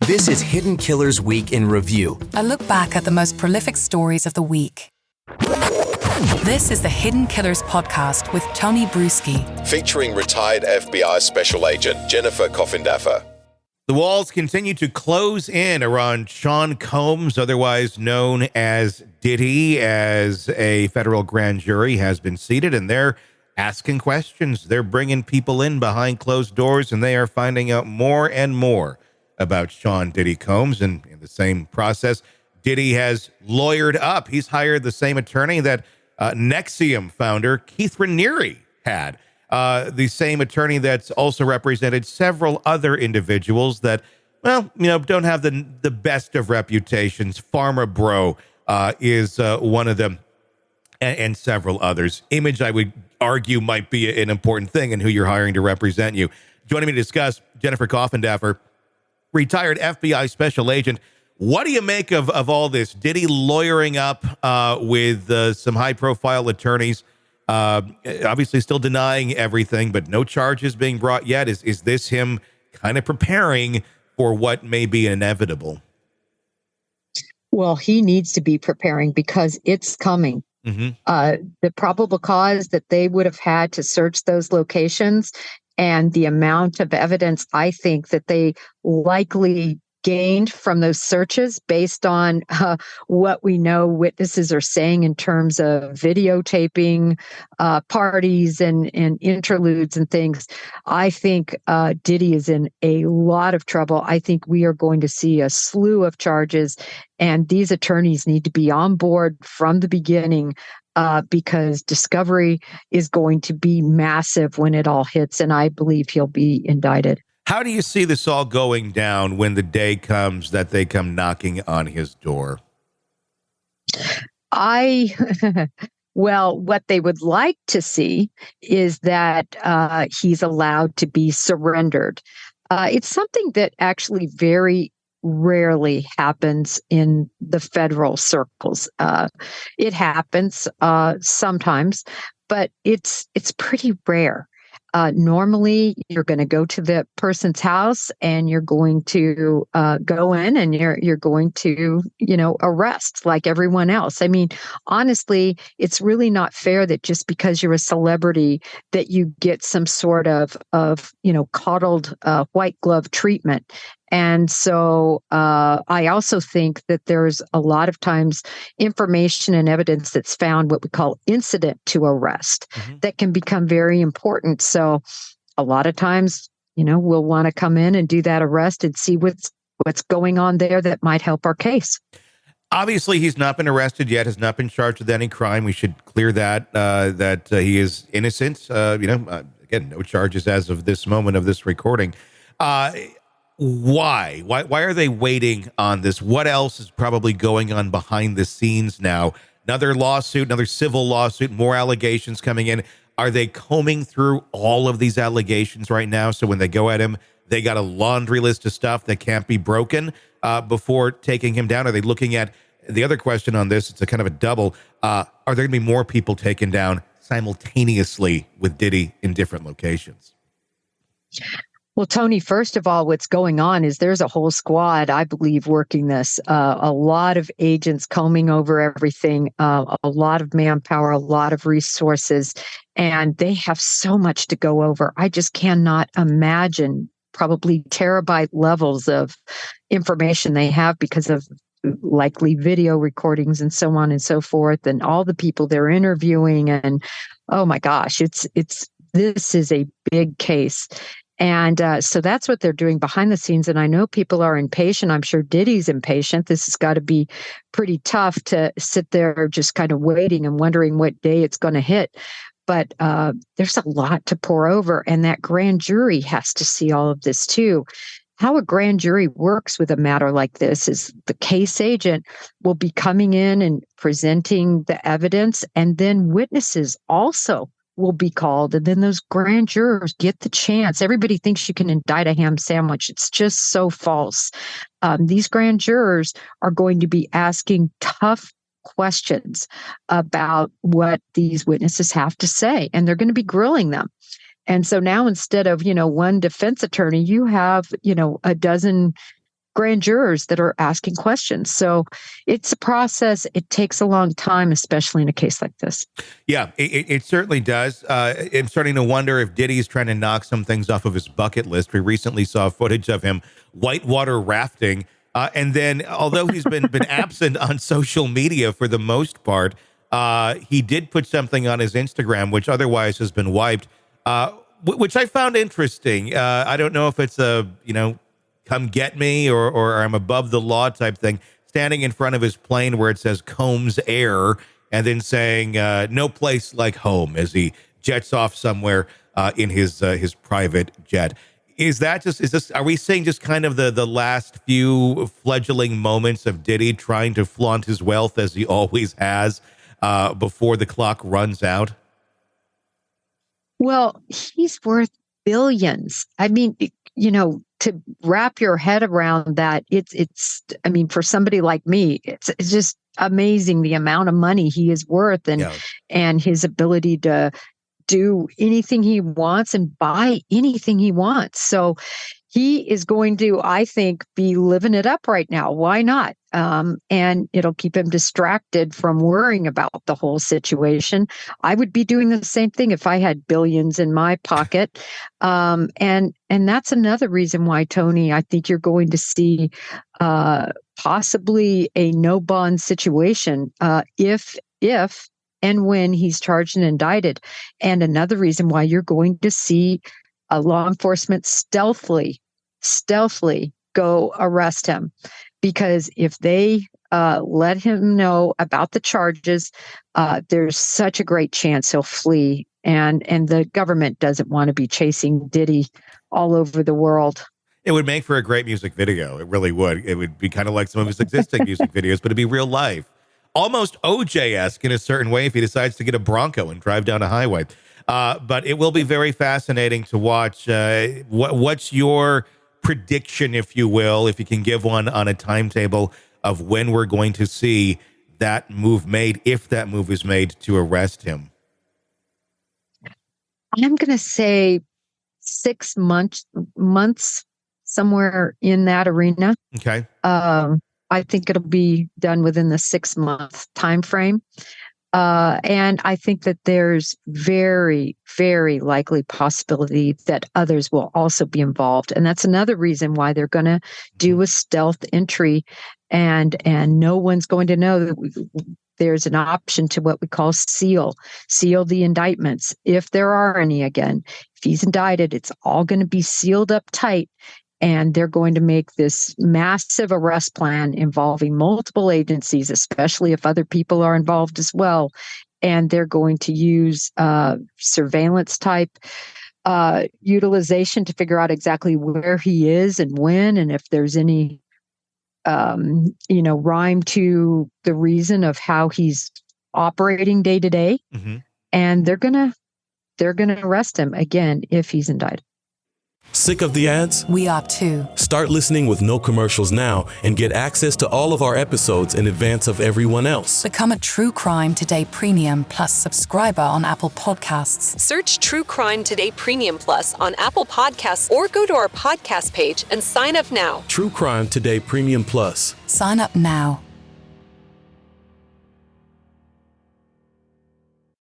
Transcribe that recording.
This is Hidden Killers Week in Review. A look back at the most prolific stories of the week. This is the Hidden Killers podcast with Tony Brueski. Featuring retired FBI Special Agent Jennifer Coffindaffer. The walls continue to close in around Sean Combs, otherwise known as Diddy, as a federal grand jury has been seated, and they're asking questions. They're bringing people in behind closed doors, and they are finding out more and more about Sean Diddy Combs. And in the same process, Diddy has lawyered up. He's hired the same attorney that Nexium founder Keith Raniere had. The same attorney that's also represented several other individuals that, well, don't have the best of reputations. Pharma Bro is one of them, and several others. Image, I would argue, might be an important thing in who you're hiring to represent you. Joining me to discuss, Jennifer Coffindaffer, retired FBI special agent. What do you make of all this? Diddy lawyering up with some high-profile attorneys, obviously still denying everything, but no charges being brought yet. Is this him kind of preparing for what may be inevitable? Well, he needs to be preparing because it's coming. Mm-hmm. The probable cause that they would have had to search those locations and the amount of evidence I think that they likely gained from those searches based on what we know witnesses are saying in terms of videotaping parties and interludes and things. I think Diddy is in a lot of trouble. I think we are going to see a slew of charges, and these attorneys need to be on board from the beginning because discovery is going to be massive when it all hits, and I believe he'll be indicted. How do you see this all going down when the day comes that they come knocking on his door? Well, what they would like to see is that he's allowed to be surrendered. It's something that actually very rarely happens in the federal circles. It happens sometimes, but it's pretty rare. Normally, you're going to go to the person's house and you're going to go in and you're going to, arrest like everyone else. I mean, honestly, it's really not fair that just because you're a celebrity that you get some sort of coddled white glove treatment. And so I also think that there's a lot of times information and evidence that's found what we call incident to arrest that can become very important. So a lot of times, we'll want to come in and do that arrest and see what's going on there that might help our case. Obviously, he's not been arrested yet, has not been charged with any crime. We should clear that he is innocent. Again, no charges as of this moment of this recording. Why are they waiting on this? What else is probably going on behind the scenes now? Another lawsuit, another civil lawsuit, more allegations coming in. Are they combing through all of these allegations right now? So when they go at him, they got a laundry list of stuff that can't be broken before taking him down? Are they looking at the other question on this? It's a kind of a double. Are there going to be more people taken down simultaneously with Diddy in different locations? Well, Tony, first of all, what's going on is there's a whole squad, I believe, working this. A lot of agents combing over everything, a lot of manpower, a lot of resources, and they have so much to go over. I just cannot imagine probably terabyte levels of information they have because of likely video recordings and so on and so forth, and all the people they're interviewing. And oh my gosh, this is a big case. And so that's what they're doing behind the scenes. And I know people are impatient. I'm sure Diddy's impatient. This has got to be pretty tough to sit there just kind of waiting and wondering what day it's going to hit. But there's a lot to pour over. And that grand jury has to see all of this too. How a grand jury works with a matter like this is the case agent will be coming in and presenting the evidence, and then witnesses also will be called, and then those grand jurors get the chance. Everybody thinks you can indict a ham sandwich. It's just so false. These grand jurors are going to be asking tough questions about what these witnesses have to say, and they're going to be grilling them. And so now instead of, one defense attorney, you have, a dozen grand jurors that are asking questions. So it's a process. It takes a long time, especially in a case like this. Yeah, it certainly does. I'm starting to wonder if Diddy's trying to knock some things off of his bucket list. We recently saw footage of him whitewater rafting. And then, although he's been absent on social media for the most part, he did put something on his Instagram, which otherwise has been wiped, which I found interesting. I don't know if it's a, come get me or I'm above the law type thing, standing in front of his plane where it says Combs Air, and then saying no place like home as he jets off somewhere in his private jet. Are we seeing just kind of the last few fledgling moments of Diddy trying to flaunt his wealth as he always has before the clock runs out? Well, he's worth billions. I mean, to wrap your head around that, for somebody like me, it's just amazing the amount of money he is worth and his ability to do anything he wants and buy anything he wants. So he is going to, I think, be living it up right now. Why not? And it'll keep him distracted from worrying about the whole situation. I would be doing the same thing if I had billions in my pocket. And that's another reason why, Tony, I think you're going to see possibly a no bond situation if and when he's charged and indicted. And another reason why you're going to see law enforcement stealthily go arrest him. Because if they let him know about the charges, there's such a great chance he'll flee. And the government doesn't want to be chasing Diddy all over the world. It would make for a great music video. It really would. It would be kind of like some of his existing music videos, but it'd be real life. Almost OJ-esque in a certain way if he decides to get a Bronco and drive down a highway. But it will be very fascinating to watch. What's your prediction, if you will, if you can give one on a timetable of when we're going to see that move made, if that move is made to arrest him? I'm going to say 6 months, somewhere in that arena. Okay. I think it'll be done within the 6-month time frame. And I think that there's very, very likely possibility that others will also be involved. And that's another reason why they're going to do a stealth entry and no one's going to know that there's an option to what we call seal the indictments. If there are any, again, if he's indicted, it's all going to be sealed up tight. And they're going to make this massive arrest plan involving multiple agencies, especially if other people are involved as well. And they're going to use surveillance type utilization to figure out exactly where he is and when, and if there's any, rhyme to the reason of how he's operating day to day. Mm-hmm. And they're gonna arrest him again if he's indicted. Sick of the ads? We are too. Start listening with no commercials now and get access to all of our episodes in advance of everyone else. Become a True Crime Today Premium Plus subscriber on Apple Podcasts. Search True Crime Today Premium Plus on Apple Podcasts or go to our podcast page and sign up now. True Crime Today Premium Plus. Sign up now.